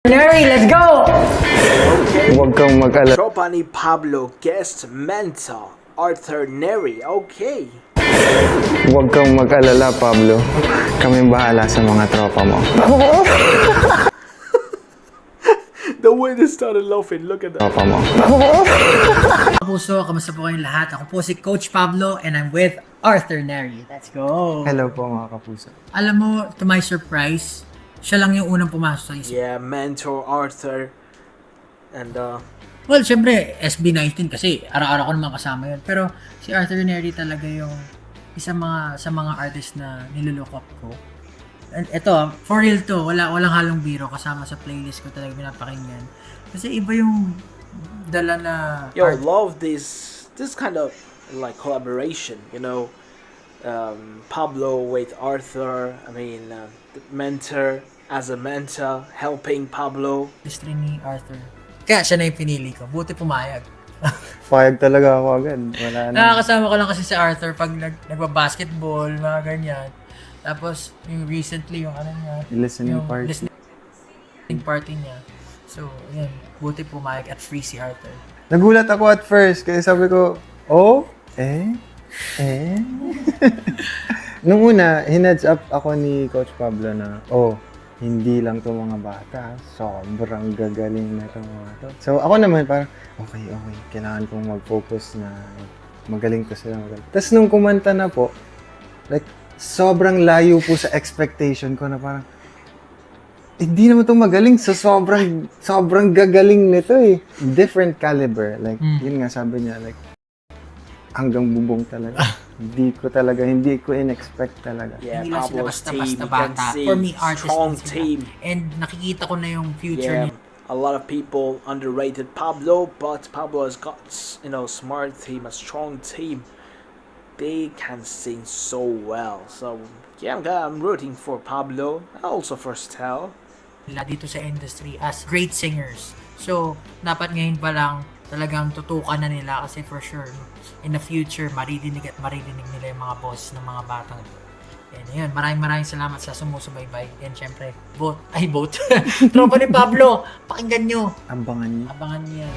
Neri, let's go! Huwag kang mag-alala. Tropa ni Pablo guest mentor Arthur Neri. Okay. Huwag kang mag-alala, Pablo. Kami bahala sa mga tropa mo. The way they started laughing, look at that. Tropa mo. Kapuso, kamusta po kayong lahat? Ako po si Coach Pablo and I'm with Arthur Neri. Let's go! Hello po mga kapuso. Alam mo, to my surprise, siya lang yung unang pumasok sa isip. Yeah, mentor Arthur. And Well, syempre, SB19 kasi araw-araw ko naman kasama yun. Pero si Arthur Neri talaga yung isa sa mga artist na nilulook up ko. And ito, for real to, walang halong biro kasama sa playlist ko talaga pinapakinggan. Kasi iba yung dala na yo, love this kind of like collaboration, you know. Pablo with Arthur, I mean, the mentor as a mentor, helping Pablo. artistry ni Arthur. Kaya siya na yung pinili ko. Buti pumayag. Payag talaga ako agad. Wala na. Nakakasama ko lang kasi si Arthur pag nagba-basketball, mga ganyan. Tapos, yung recently, yung ano niya, Listening yung party. listening party niya. So, yan. Buti pumayag at free si Arthur. Nagulat ako at first kasi sabi ko, oh? Nung una, hineads up ako ni Coach Pablo na, hindi lang to mga bata. Sobrang gagaling na to mga to. So, ako naman parang, okay. Kailangan kong mag-focus na magaling to sila. Tapos nung kumanta na po, like, sobrang layo po sa expectation ko na parang, hindi naman to magaling. So, sobrang gagaling nito eh. Different caliber. Like, yun nga sabi niya, like, hanggang bubong talaga. Hindi ko in-expect talaga. Yeah, Hindi lang sila Pablo's basta-basta team, you can bata. see For me, artist strong din sila. team. And nakikita ko na yung future Yeah, niya. a lot of people underrated Pablo, but Pablo has got, smart team, a strong team. They can sing so well. So yeah, I'm rooting for Pablo, also for Stel. Nila dito sa industry as great singers. So, dapat ngayon pa lang talagang tutukan na nila kasi for sure, in the future, maririnig nila yung mga boss ng mga batang ito. And yun, maraming salamat sa sumusubaybay. And syempre, vote. Tropa ni Pablo, pakinggan nyo. Abangan niyo. Abangan niya.